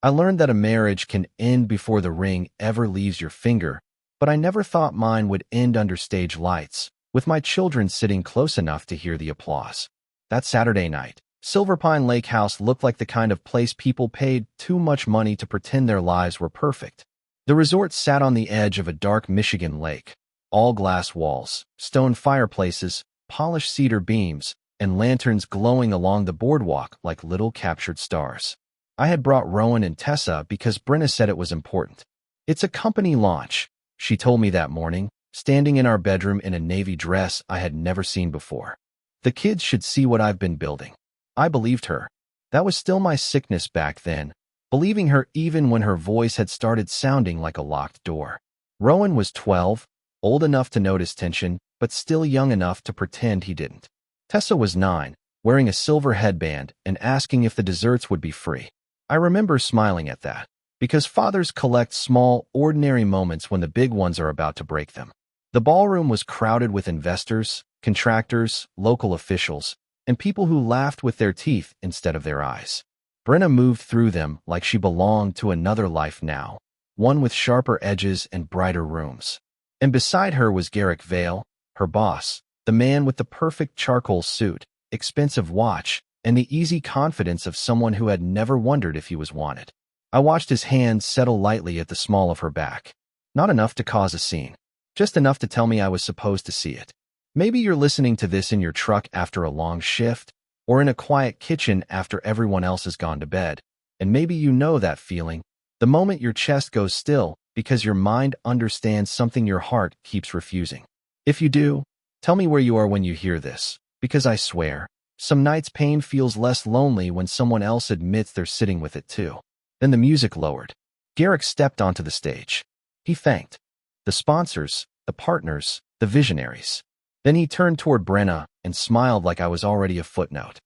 I learned that a marriage can end before the ring ever leaves your finger, but I never thought mine would end under stage lights, with my children sitting close enough to hear the applause. That Saturday night, Silver Pine Lake House looked like the kind of place people paid too much money to pretend their lives were perfect. The resort sat on the edge of a dark Michigan lake. All glass walls, stone fireplaces, polished cedar beams, and lanterns glowing along the boardwalk like little captured stars. I had brought Rowan and Tessa because Brenna said it was important. "It's a company launch," she told me that morning, standing in our bedroom in a navy dress I had never seen before. "The kids should see what I've been building." I believed her. That was still my sickness back then, believing her even when her voice had started sounding like a locked door. Rowan was 12, old enough to notice tension, but still young enough to pretend he didn't. Tessa was 9, wearing a silver headband and asking if the desserts would be free. I remember smiling at that, because fathers collect small, ordinary moments when the big ones are about to break them. The ballroom was crowded with investors, contractors, local officials, and people who laughed with their teeth instead of their eyes. Brenna moved through them like she belonged to another life now, one with sharper edges and brighter rooms. And beside her was Garrick Vale, her boss, the man with the perfect charcoal suit, expensive watch, and the easy confidence of someone who had never wondered if he was wanted. I watched his hand settle lightly at the small of her back. Not enough to cause a scene, just enough to tell me I was supposed to see it. Maybe you're listening to this in your truck after a long shift, or in a quiet kitchen after everyone else has gone to bed, and maybe you know that feeling, the moment your chest goes still because your mind understands something your heart keeps refusing. If you do, tell me where you are when you hear this, because I swear, some nights pain feels less lonely when someone else admits they're sitting with it too. Then the music lowered. Garrick stepped onto the stage. He thanked the sponsors, the partners, the visionaries. Then he turned toward Brenna and smiled like I was already a footnote.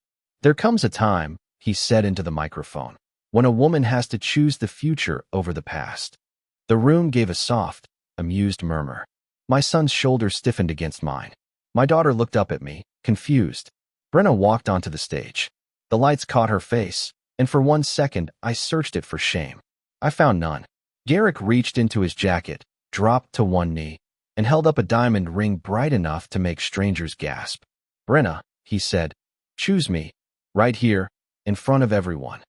"There comes a time," he said into the microphone, "when a woman has to choose the future over the past." The room gave a soft, amused murmur. My son's shoulder stiffened against mine. My daughter looked up at me, confused. Brenna walked onto the stage. The lights caught her face, and for 1 second I searched it for shame. I found none. Garrick reached into his jacket, dropped to one knee, and held up a diamond ring bright enough to make strangers gasp. "Brenna," he said, "choose me, right here, in front of everyone."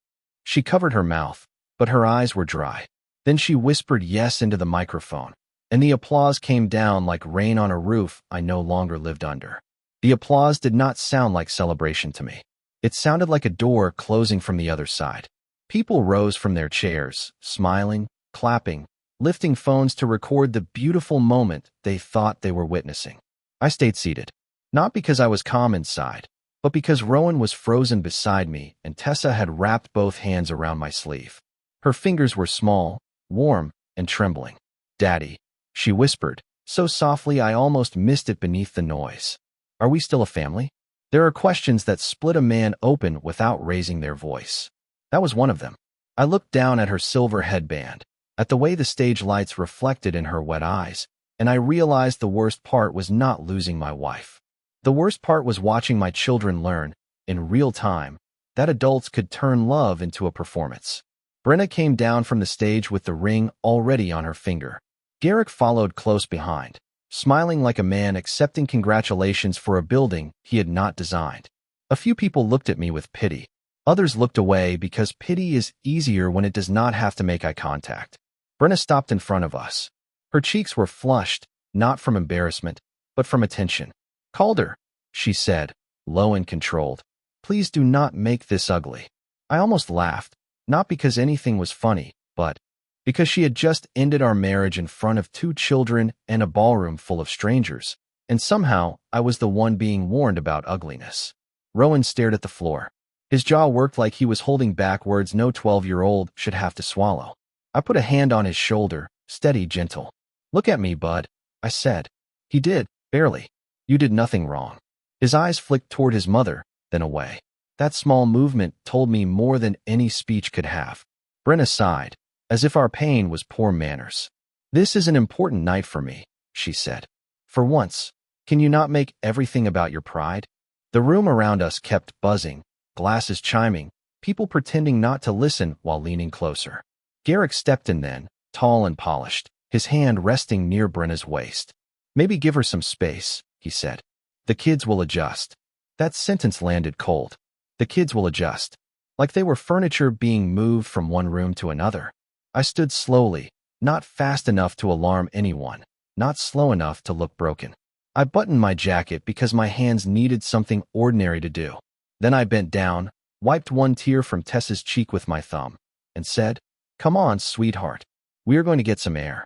She covered her mouth, but her eyes were dry. Then she whispered yes into the microphone, and the applause came down like rain on a roof I no longer lived under. The applause did not sound like celebration to me. It sounded like a door closing from the other side. People rose from their chairs, smiling, clapping, lifting phones to record the beautiful moment they thought they were witnessing. I stayed seated, not because I was calm inside, but because Rowan was frozen beside me and Tessa had wrapped both hands around my sleeve. Her fingers were small, warm, and trembling. "Daddy," she whispered, so softly I almost missed it beneath the noise. "Are we still a family?" There are questions that split a man open without raising their voice. That was one of them. I looked down at her silver headband, at the way the stage lights reflected in her wet eyes, and I realized the worst part was not losing my wife. The worst part was watching my children learn, in real time, that adults could turn love into a performance. Brenna came down from the stage with the ring already on her finger. Garrick followed close behind, smiling like a man accepting congratulations for a building he had not designed. A few people looked at me with pity. Others looked away because pity is easier when it does not have to make eye contact. Brenna stopped in front of us. Her cheeks were flushed, not from embarrassment, but from attention. "Calder," she said, low and controlled. "Please do not make this ugly." I almost laughed, not because anything was funny, but because she had just ended our marriage in front of 2 children and a ballroom full of strangers, and somehow I was the one being warned about ugliness. Rowan stared at the floor. His jaw worked like he was holding back words no 12-year-old should have to swallow. I put a hand on his shoulder, steady, gentle. "Look at me, bud," I said. He did, barely. "You did nothing wrong." His eyes flicked toward his mother, then away. That small movement told me more than any speech could have. Brenna sighed, as if our pain was poor manners. "This is an important night for me," she said. "For once, can you not make everything about your pride?" The room around us kept buzzing, glasses chiming, people pretending not to listen while leaning closer. Garrick stepped in then, tall and polished, his hand resting near Brenna's waist. Maybe give her some space, he said. The kids will adjust. That sentence landed cold. The kids will adjust. Like they were furniture being moved from one room to another. I stood slowly, not fast enough to alarm anyone, not slow enough to look broken. I buttoned my jacket because my hands needed something ordinary to do. Then I bent down, wiped one tear from Tessa's cheek with my thumb, and said, "Come on, sweetheart. We are going to get some air."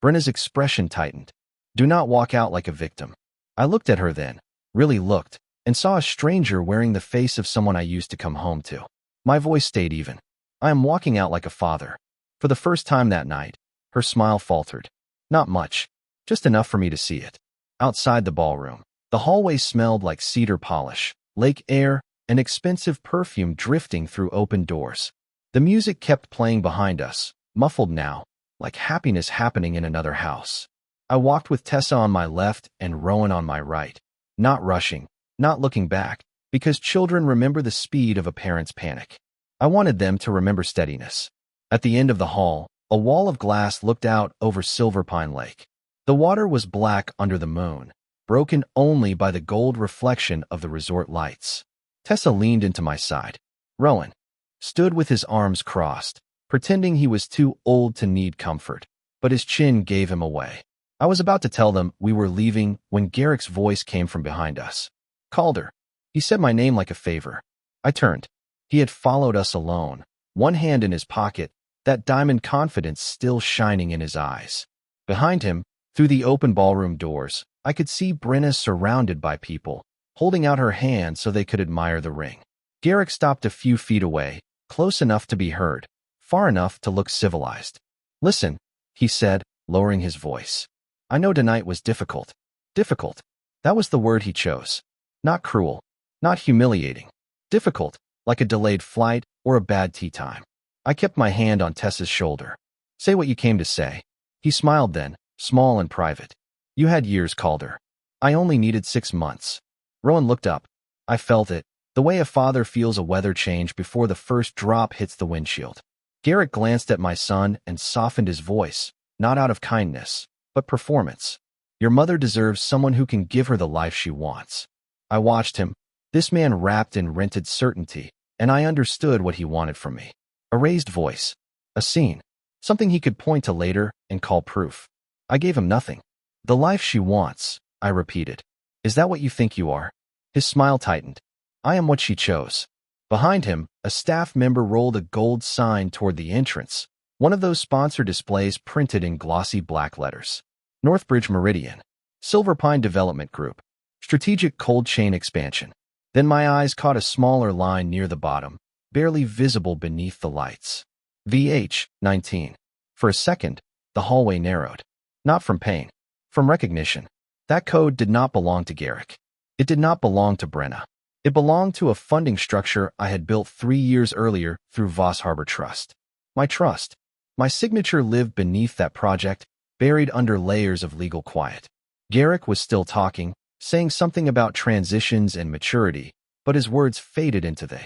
Brenna's expression tightened. "Do not walk out like a victim." I looked at her then, really looked, and saw a stranger wearing the face of someone I used to come home to. My voice stayed even. "I am walking out like a father." For the first time that night, her smile faltered. Not much, just enough for me to see it. Outside the ballroom, the hallway smelled like cedar polish, lake air, and expensive perfume drifting through open doors. The music kept playing behind us, muffled now, like happiness happening in another house. I walked with Tessa on my left and Rowan on my right, not rushing, not looking back, because children remember the speed of a parent's panic. I wanted them to remember steadiness. At the end of the hall, a wall of glass looked out over Silver Pine Lake. The water was black under the moon, broken only by the gold reflection of the resort lights. Tessa leaned into my side. Rowan stood with his arms crossed, pretending he was too old to need comfort, but his chin gave him away. I was about to tell them we were leaving when Garrick's voice came from behind us. "Calder." He said my name like a favor. I turned. He had followed us alone, one hand in his pocket, that diamond confidence still shining in his eyes. Behind him, through the open ballroom doors, I could see Brenna surrounded by people, holding out her hand so they could admire the ring. Garrick stopped a few feet away, close enough to be heard, far enough to look civilized. "Listen," he said, lowering his voice. "I know tonight was difficult." Difficult. That was the word he chose. Not cruel, not humiliating. Difficult, like a delayed flight or a bad tea time. I kept my hand on Tessa's shoulder. "Say what you came to say." He smiled then, small and private. "You had years, Calder. I only needed 6 months." Rowan looked up. I felt it, the way a father feels a weather change before the first drop hits the windshield. Garrick glanced at my son and softened his voice, not out of kindness, but performance. "Your mother deserves someone who can give her the life she wants." I watched him, this man wrapped in rented certainty, and I understood what he wanted from me. A raised voice, a scene, something he could point to later and call proof. I gave him nothing. "The life she wants," I repeated. "Is that what you think you are?" His smile tightened. "I am what she chose." Behind him, a staff member rolled a gold sign toward the entrance, one of those sponsor displays printed in glossy black letters. Northbridge Meridian, Silver Pine Development Group, Strategic Cold Chain Expansion. Then my eyes caught a smaller line near the bottom, barely visible beneath the lights. VH 19. For a second, the hallway narrowed. Not from pain, from recognition. That code did not belong to Garrick. It did not belong to Brenna. It belonged to a funding structure I had built 3 years earlier through Voss Harbor Trust. My trust. My signature lived beneath that project, buried under layers of legal quiet. Garrick was still talking, saying something about transitions and maturity, but his words faded into the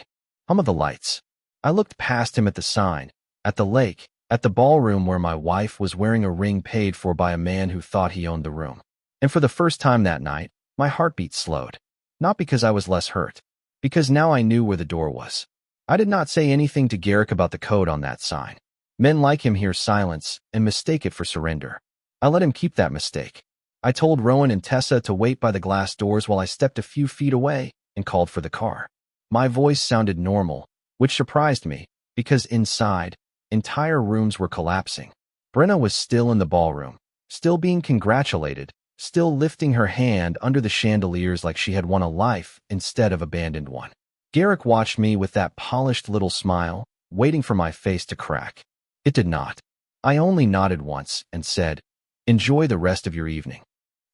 hum of the lights. I looked past him at the sign, at the lake, at the ballroom where my wife was wearing a ring paid for by a man who thought he owned the room. And for the first time that night, my heartbeat slowed. Not because I was less hurt, because now I knew where the door was. I did not say anything to Garrick about the code on that sign. Men like him hear silence and mistake it for surrender. I let him keep that mistake. I told Rowan and Tessa to wait by the glass doors while I stepped a few feet away and called for the car. My voice sounded normal, which surprised me, because inside, entire rooms were collapsing. Brenna was still in the ballroom, still being congratulated, still lifting her hand under the chandeliers like she had won a life instead of abandoned one. Garrick watched me with that polished little smile, waiting for my face to crack. It did not. I only nodded once and said, "Enjoy the rest of your evening."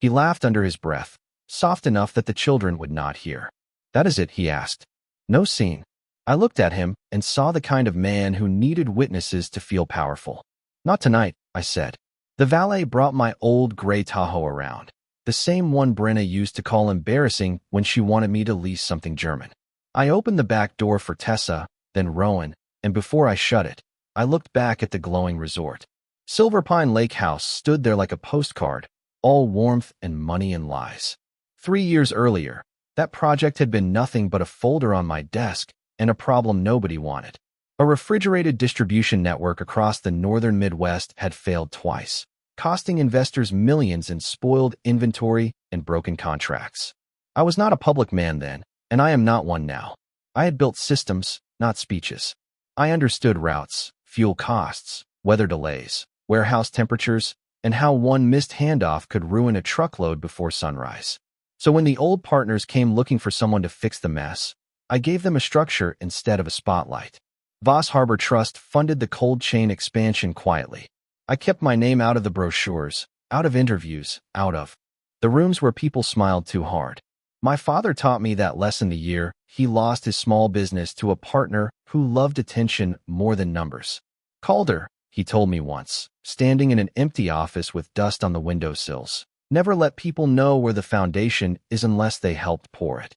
He laughed under his breath, soft enough that the children would not hear. "That is it?" he asked. "No scene." I looked at him and saw the kind of man who needed witnesses to feel powerful. "Not tonight," I said. The valet brought my old gray Tahoe around, the same one Brenna used to call embarrassing when she wanted me to lease something German. I opened the back door for Tessa, then Rowan, and before I shut it, I looked back at the glowing resort. Silver Pine Lake House stood there like a postcard, all warmth and money and lies. 3 years earlier, that project had been nothing but a folder on my desk and a problem nobody wanted. A refrigerated distribution network across the northern Midwest had failed twice, costing investors millions in spoiled inventory and broken contracts. I was not a public man then, and I am not one now. I had built systems, not speeches. I understood routes, fuel costs, weather delays, warehouse temperatures, and how one missed handoff could ruin a truckload before sunrise. So when the old partners came looking for someone to fix the mess, I gave them a structure instead of a spotlight. Voss Harbor Trust funded the cold chain expansion quietly. I kept my name out of the brochures, out of interviews, out of the rooms where people smiled too hard. My father taught me that lesson the year he lost his small business to a partner who loved attention more than numbers. Calder, he told me once, standing in an empty office with dust on the windowsills. Never let people know where the foundation is unless they helped pour it.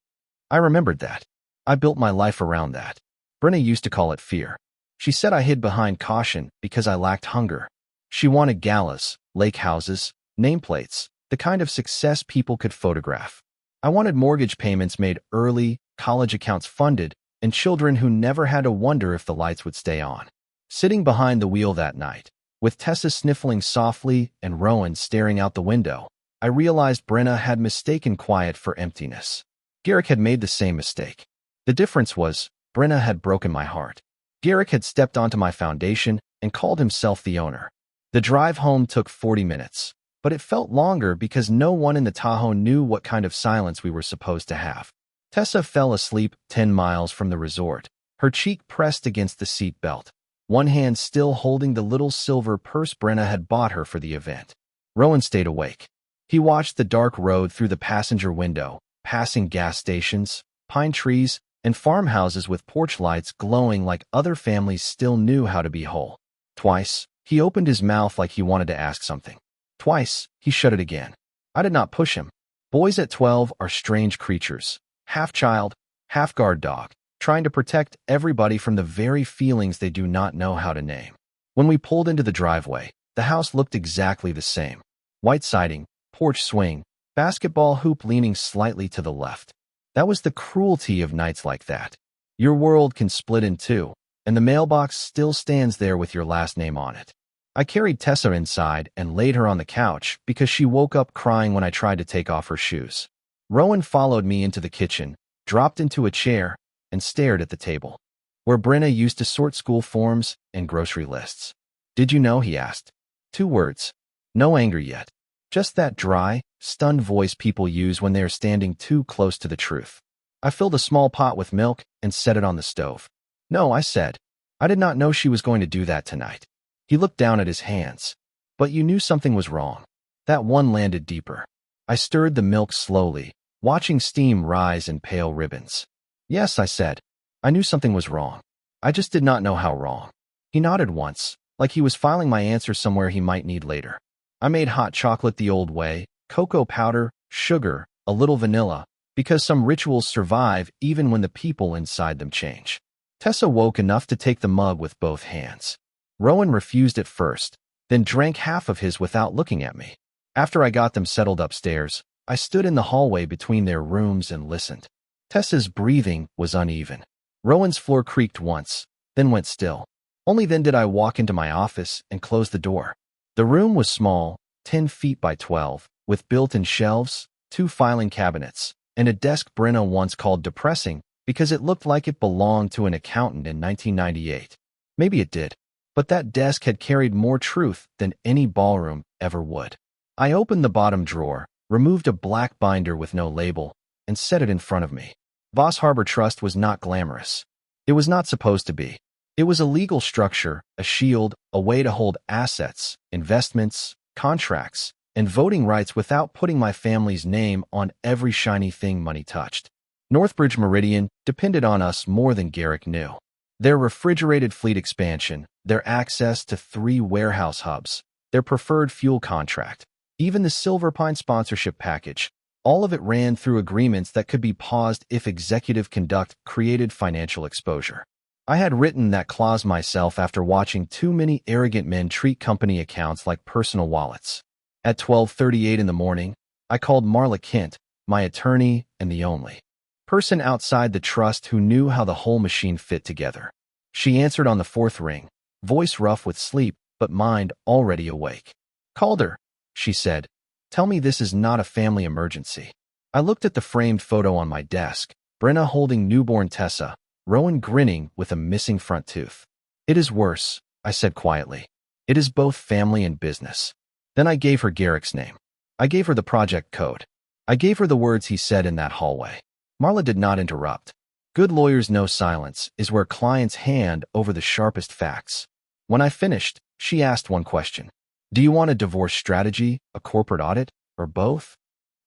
I remembered that. I built my life around that. Brenna used to call it fear. She said I hid behind caution because I lacked hunger. She wanted galas, lake houses, nameplates, the kind of success people could photograph. I wanted mortgage payments made early, college accounts funded, and children who never had to wonder if the lights would stay on. Sitting behind the wheel that night, with Tessa sniffling softly and Rowan staring out the window, I realized Brenna had mistaken quiet for emptiness. Garrick had made the same mistake. The difference was, Brenna had broken my heart. Garrick had stepped onto my foundation and called himself the owner. The drive home took 40 minutes, but it felt longer because no one in the Tahoe knew what kind of silence we were supposed to have. Tessa fell asleep 10 miles from the resort, her cheek pressed against the seat belt, one hand still holding the little silver purse Brenna had bought her for the event. Rowan stayed awake. He watched the dark road through the passenger window, passing gas stations, pine trees, and farmhouses with porch lights glowing like other families still knew how to be whole. Twice, he opened his mouth like he wanted to ask something. Twice, he shut it again. I did not push him. Boys at 12 are strange creatures, half child, half guard dog, trying to protect everybody from the very feelings they do not know how to name. When we pulled into the driveway, the house looked exactly the same. White siding, porch swing, basketball hoop leaning slightly to the left. That was the cruelty of nights like that. Your world can split in two, and the mailbox still stands there with your last name on it. I carried Tessa inside and laid her on the couch because she woke up crying when I tried to take off her shoes. Rowan followed me into the kitchen, dropped into a chair, and stared at the table, where Brenna used to sort school forms and grocery lists. "Did you know?" he asked. 2 words. No anger yet. Just that dry, stunned voice people use when they are standing too close to the truth. I filled a small pot with milk and set it on the stove. "No," I said. "I did not know she was going to do that tonight." He looked down at his hands. "But you knew something was wrong." That one landed deeper. I stirred the milk slowly, watching steam rise in pale ribbons. "Yes," I said. "I knew something was wrong. I just did not know how wrong." He nodded once, like he was filing my answer somewhere he might need later. I made hot chocolate the old way, cocoa powder, sugar, a little vanilla, because some rituals survive even when the people inside them change. Tessa woke enough to take the mug with both hands. Rowan refused at first, then drank half of his without looking at me. After I got them settled upstairs, I stood in the hallway between their rooms and listened. Tessa's breathing was uneven. Rowan's floor creaked once, then went still. Only then did I walk into my office and close the door. The room was small, 10 feet by 12, with built-in shelves, 2 filing cabinets, and a desk Brenna once called depressing because it looked like it belonged to an accountant in 1998. Maybe it did, but that desk had carried more truth than any ballroom ever would. I opened the bottom drawer, removed a black binder with no label, and set it in front of me. Voss Harbor Trust was not glamorous. It was not supposed to be. It was a legal structure, a shield, a way to hold assets, investments, contracts, and voting rights without putting my family's name on every shiny thing money touched. Northbridge Meridian depended on us more than Garrick knew. Their refrigerated fleet expansion, their access to 3 warehouse hubs, their preferred fuel contract, even the Silver Pine sponsorship package, all of it ran through agreements that could be paused if executive conduct created financial exposure. I had written that clause myself after watching too many arrogant men treat company accounts like personal wallets. At 12:38 in the morning, I called Marla Kent, my attorney and the only person outside the trust who knew how the whole machine fit together. She answered on the fourth ring, voice rough with sleep, but mind already awake. "Calder," she said, "tell me this is not a family emergency." I looked at the framed photo on my desk, Brenna holding newborn Tessa, Rowan grinning with a missing front tooth. "It is worse," I said quietly. "It is both family and business." Then I gave her Garrick's name. I gave her the project code. I gave her the words he said in that hallway. Marla did not interrupt. Good lawyers know silence is where clients hand over the sharpest facts. When I finished, she asked one question. "Do you want a divorce strategy, a corporate audit, or both?"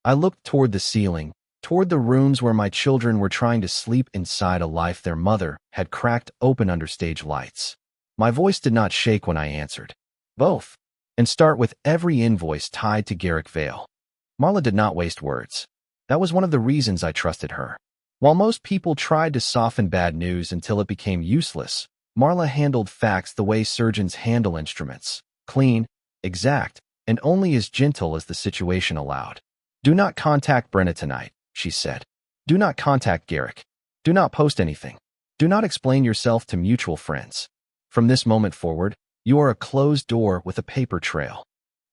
I looked toward the ceiling, toward the rooms where my children were trying to sleep inside a life their mother had cracked open under stage lights. My voice did not shake when I answered. "Both. And start with every invoice tied to Garrick Vale." Marla did not waste words. That was one of the reasons I trusted her. While most people tried to soften bad news until it became useless, Marla handled facts the way surgeons handle instruments. Clean, exact, and only as gentle as the situation allowed. "Do not contact Brenna tonight," she said. "Do not contact Garrick. Do not post anything. Do not explain yourself to mutual friends. From this moment forward, you are a closed door with a paper trail."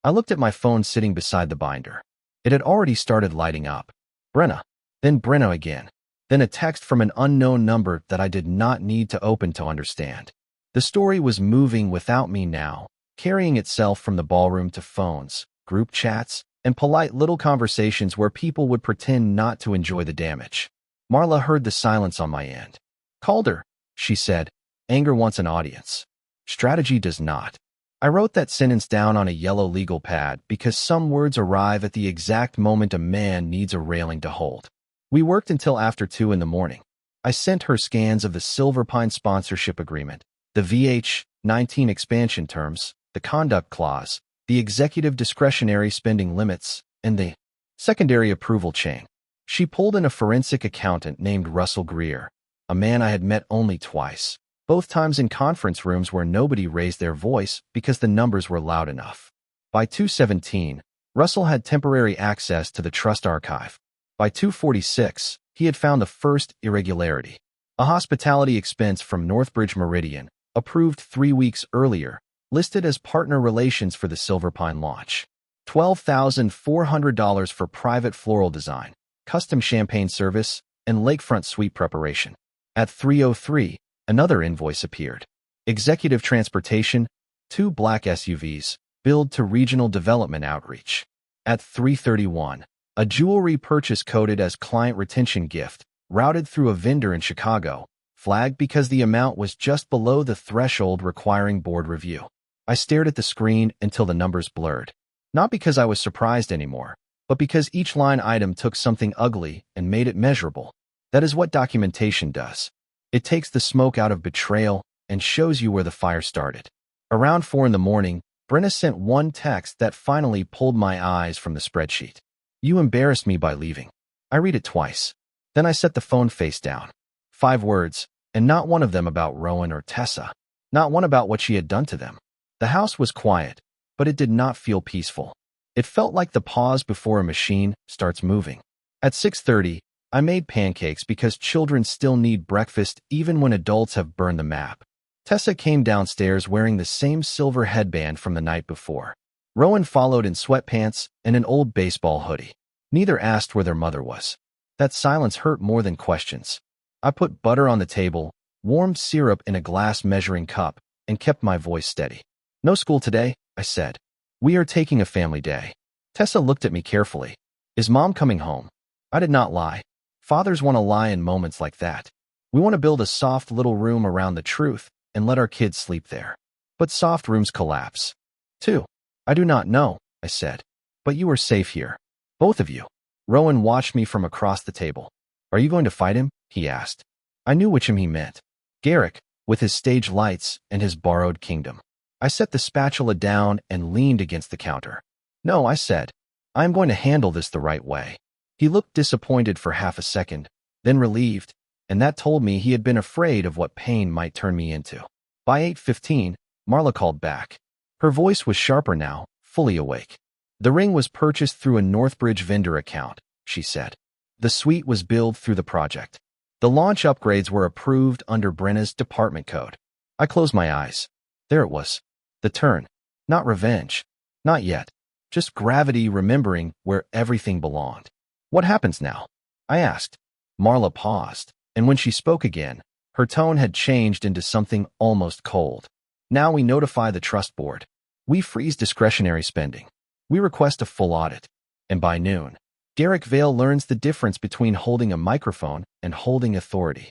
I looked at my phone sitting beside the binder. It had already started lighting up. Brenna, then Brenna again, then a text from an unknown number that I did not need to open to understand. The story was moving without me now, carrying itself from the ballroom to phones, group chats, and polite little conversations where people would pretend not to enjoy the damage. Marla heard the silence on my end. "Calder," she said, "anger wants an audience. Strategy does not." I wrote that sentence down on a yellow legal pad because some words arrive at the exact moment a man needs a railing to hold. We worked until after 2 in the morning. I sent her scans of the Silverpine sponsorship agreement, the VH-19 expansion terms, the conduct clause, the executive discretionary spending limits, and the secondary approval chain. She pulled in a forensic accountant named Russell Greer, a man I had met only twice, both times in conference rooms where nobody raised their voice because the numbers were loud enough. By 2:17, Russell had temporary access to the trust archive. By 2:46, he had found the first irregularity. A hospitality expense from Northbridge Meridian, approved 3 weeks earlier, listed as partner relations for the Silverpine launch. $12,400 for private floral design, custom champagne service, and lakefront suite preparation. At 3:03, another invoice appeared. Executive transportation, 2 black SUVs, billed to regional development outreach. At 3:31, a jewelry purchase coded as client retention gift, routed through a vendor in Chicago, flagged because the amount was just below the threshold requiring board review. I stared at the screen until the numbers blurred. Not because I was surprised anymore, but because each line item took something ugly and made it measurable. That is what documentation does. It takes the smoke out of betrayal and shows you where the fire started. Around 4 in the morning, Brenna sent one text that finally pulled my eyes from the spreadsheet. "You embarrassed me by leaving." I read it twice. Then I set the phone face down. 5 words, and not one of them about Rowan or Tessa. Not one about what she had done to them. The house was quiet, but it did not feel peaceful. It felt like the pause before a machine starts moving. At 6:30, I made pancakes because children still need breakfast even when adults have burned the map. Tessa came downstairs wearing the same silver headband from the night before. Rowan followed in sweatpants and an old baseball hoodie. Neither asked where their mother was. That silence hurt more than questions. I put butter on the table, warmed syrup in a glass measuring cup, and kept my voice steady. "No school today," I said. "We are taking a family day." Tessa looked at me carefully. "Is Mom coming home?" I did not lie. Fathers want to lie in moments like that. We want to build a soft little room around the truth and let our kids sleep there. But soft rooms collapse. 2. "I do not know," I said. "But you are safe here. Both of you." Rowan watched me from across the table. "Are you going to fight him?" he asked. I knew which him he meant. Garrick, with his stage lights and his borrowed kingdom. I set the spatula down and leaned against the counter. "No," I said. "I am going to handle this the right way." He looked disappointed for half a second, then relieved. and that told me he had been afraid of what pain might turn me into. By 8:15, Marla called back. Her voice was sharper now, fully awake. The ring was purchased through a Northbridge vendor account, she said. The suite was billed through the project. The launch upgrades were approved under Brenna's department code. I closed my eyes. There it was. The turn. Not revenge. Not yet. Just gravity remembering where everything belonged. What happens now? I asked. Marla paused, and when she spoke again, her tone had changed into something almost cold. Now we notify the trust board. We freeze discretionary spending. We request a full audit. And by noon, Garrick Vale learns the difference between holding a microphone and holding authority.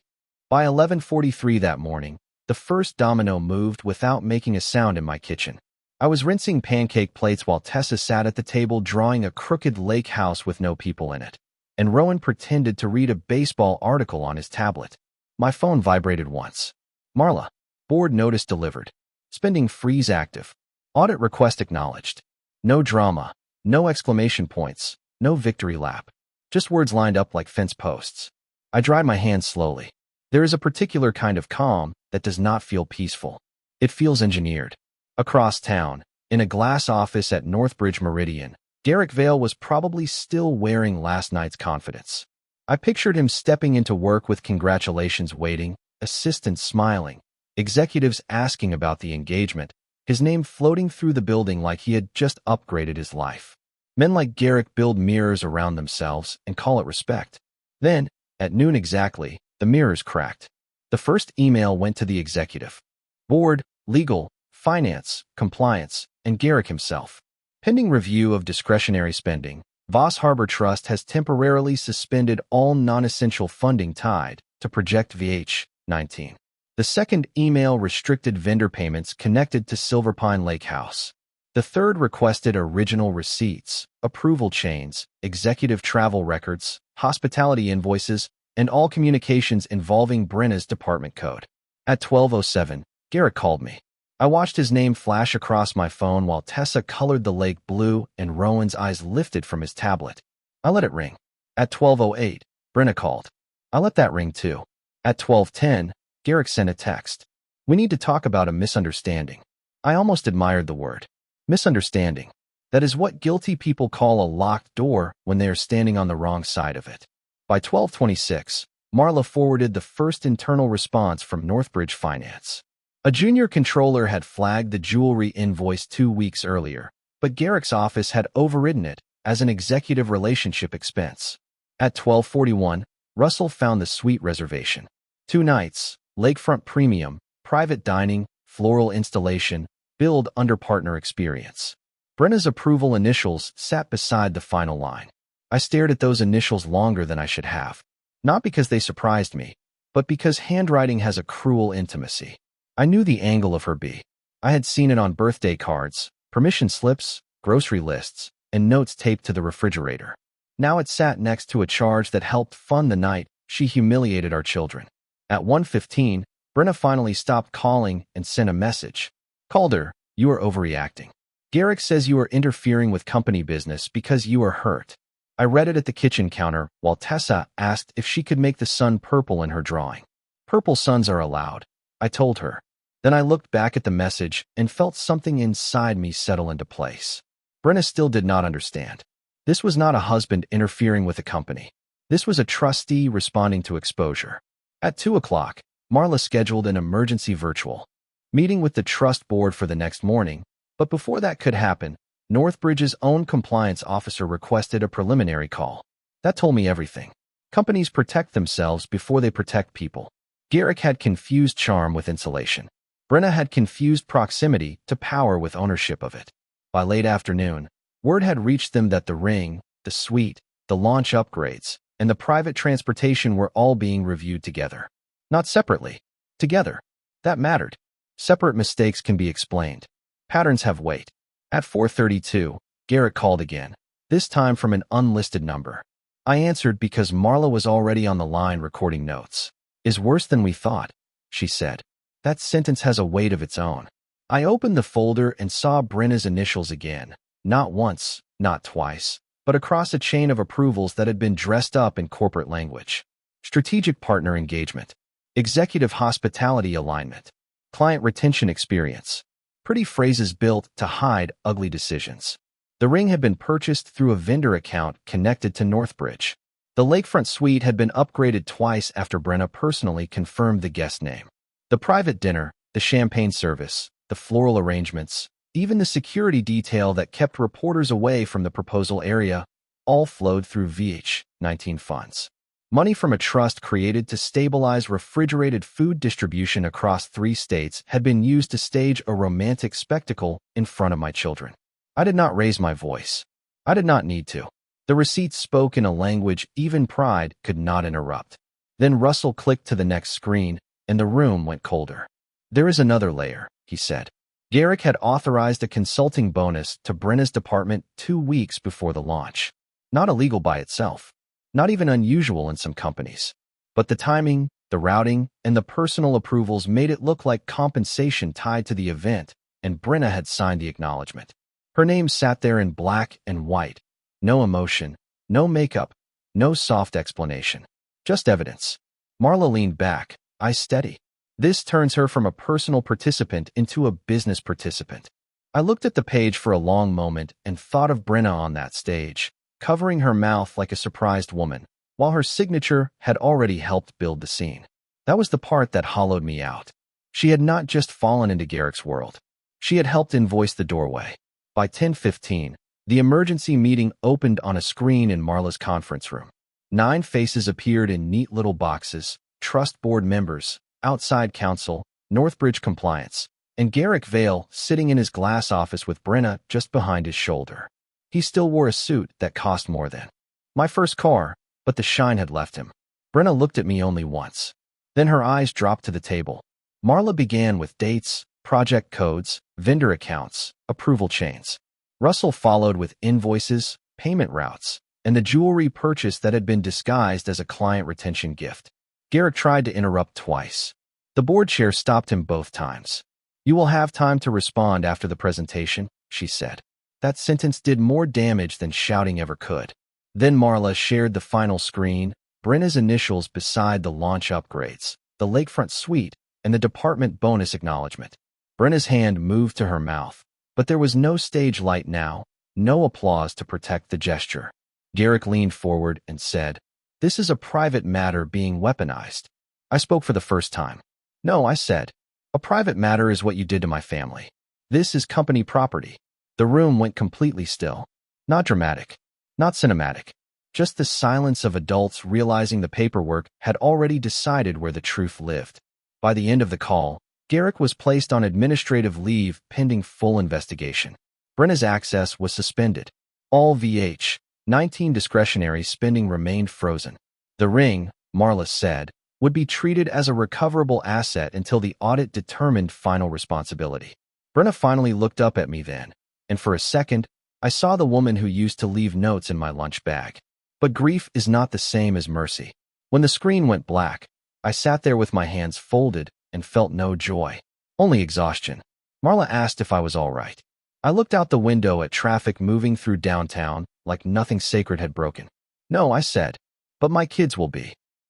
By 11:43 that morning, the first domino moved without making a sound in my kitchen. I was rinsing pancake plates while Tessa sat at the table drawing a crooked lake house with no people in it, and Rowan pretended to read a baseball article on his tablet. My phone vibrated once. Marla. Board notice delivered. Spending freeze active. Audit request acknowledged. No drama. No exclamation points. No victory lap. Just words lined up like fence posts. I dried my hands slowly. There is a particular kind of calm that does not feel peaceful. It feels engineered. Across town, in a glass office at Northbridge Meridian, Garrick Vale was probably still wearing last night's confidence. I pictured him stepping into work with congratulations waiting, assistants smiling, executives asking about the engagement, his name floating through the building like he had just upgraded his life. Men like Garrick build mirrors around themselves and call it respect. Then, at noon exactly, the mirrors cracked. The first email went to the executive. Board, legal, finance, compliance, and Garrick himself. Pending review of discretionary spending, Voss Harbor Trust has temporarily suspended all non-essential funding tied to Project VH-19. The second email restricted vendor payments connected to Silver Pine Lake House. The third requested original receipts, approval chains, executive travel records, hospitality invoices, and all communications involving Brenna's department code. At 12:07, Garrick called me. I watched his name flash across my phone while Tessa colored the lake blue and Rowan's eyes lifted from his tablet. I let it ring. At 12:08, Brenna called. I let that ring too. At 12:10, Garrick sent a text. We need to talk about a misunderstanding. I almost admired the word. Misunderstanding. That is what guilty people call a locked door when they are standing on the wrong side of it. By 12:26, Marla forwarded the first internal response from Northbridge Finance. A junior controller had flagged the jewelry invoice 2 weeks earlier, but Garrick's office had overridden it as an executive relationship expense. At 12:41, Russell found the suite reservation. 2 nights, lakefront premium, private dining, floral installation, billed under partner experience. Brenna's approval initials sat beside the final line. I stared at those initials longer than I should have, not because they surprised me, but because handwriting has a cruel intimacy. I knew the angle of her B. I had seen it on birthday cards, permission slips, grocery lists, and notes taped to the refrigerator. Now it sat next to a charge that helped fund the night she humiliated our children. At 1:15, Brenna finally stopped calling and sent a message. Calder, you are overreacting. Garrick says you are interfering with company business because you are hurt. I read it at the kitchen counter while Tessa asked if she could make the sun purple in her drawing. Purple suns are allowed, I told her. Then I looked back at the message and felt something inside me settle into place. Brenna still did not understand. This was not a husband interfering with a company. This was a trustee responding to exposure. At 2 o'clock, Marla scheduled an emergency virtual meeting with the trust board for the next morning, but before that could happen, Northbridge's own compliance officer requested a preliminary call. That told me everything. Companies protect themselves before they protect people. Garrick had confused charm with insulation. Brenna had confused proximity to power with ownership of it. By late afternoon, word had reached them that the ring, the suite, the launch upgrades, and the private transportation were all being reviewed together. Not separately. Together. That mattered. Separate mistakes can be explained. Patterns have weight. At 4:32, Garrick called again, this time from an unlisted number. I answered because Marla was already on the line recording notes. Is worse than we thought, she said. That sentence has a weight of its own. I opened the folder and saw Brenna's initials again, not once, not twice, but across a chain of approvals that had been dressed up in corporate language. Strategic partner engagement. Executive hospitality alignment. Client retention experience. Pretty phrases built to hide ugly decisions. The ring had been purchased through a vendor account connected to Northbridge. The lakefront suite had been upgraded twice after Brenna personally confirmed the guest name. The private dinner, the champagne service, the floral arrangements, even the security detail that kept reporters away from the proposal area, all flowed through VH19 funds. Money from a trust created to stabilize refrigerated food distribution across 3 states had been used to stage a romantic spectacle in front of my children. I did not raise my voice. I did not need to. The receipts spoke in a language even pride could not interrupt. Then Russell clicked to the next screen, and the room went colder. There is another layer, he said. Garrick had authorized a consulting bonus to Brenna's department 2 weeks before the launch. Not illegal by itself. Not even unusual in some companies. But the timing, the routing, and the personal approvals made it look like compensation tied to the event, and Brenna had signed the acknowledgement. Her name sat there in black and white. No emotion, no makeup, no soft explanation. Just evidence. Marla leaned back, eyes steady. This turns her from a personal participant into a business participant. I looked at the page for a long moment and thought of Brenna on that stage, covering her mouth like a surprised woman, while her signature had already helped build the scene. That was the part that hollowed me out. She had not just fallen into Garrick's world. She had helped invoice the doorway. By 10:15, the emergency meeting opened on a screen in Marla's conference room. 9 faces appeared in neat little boxes: trust board members, outside counsel, Northbridge compliance, and Garrick Vale sitting in his glass office with Brenna just behind his shoulder. He still wore a suit that cost more than my first car, but the shine had left him. Brenna looked at me only once. Then her eyes dropped to the table. Marla began with dates, project codes, vendor accounts, approval chains. Russell followed with invoices, payment routes, and the jewelry purchase that had been disguised as a client retention gift. Garrick tried to interrupt twice. The board chair stopped him both times. "You will have time to respond after the presentation," she said. That sentence did more damage than shouting ever could. Then Marla shared the final screen, Brenna's initials beside the launch upgrades, the lakefront suite, and the department bonus acknowledgement. Brenna's hand moved to her mouth, but there was no stage light now, no applause to protect the gesture. Garrick leaned forward and said, "This is a private matter being weaponized." I spoke for the first time. "No," I said. "A private matter is what you did to my family. This is company property." The room went completely still. Not dramatic, not cinematic. Just the silence of adults realizing the paperwork had already decided where the truth lived. By the end of the call, Garrick was placed on administrative leave pending full investigation. Brenna's access was suspended. All VH19 discretionary spending remained frozen. The ring, Marla said, would be treated as a recoverable asset until the audit determined final responsibility. Brenna finally looked up at me then, and for a second, I saw the woman who used to leave notes in my lunch bag. But grief is not the same as mercy. When the screen went black, I sat there with my hands folded and felt no joy, only exhaustion. Marla asked if I was all right. I looked out the window at traffic moving through downtown like nothing sacred had broken. "No," I said, "but my kids will be."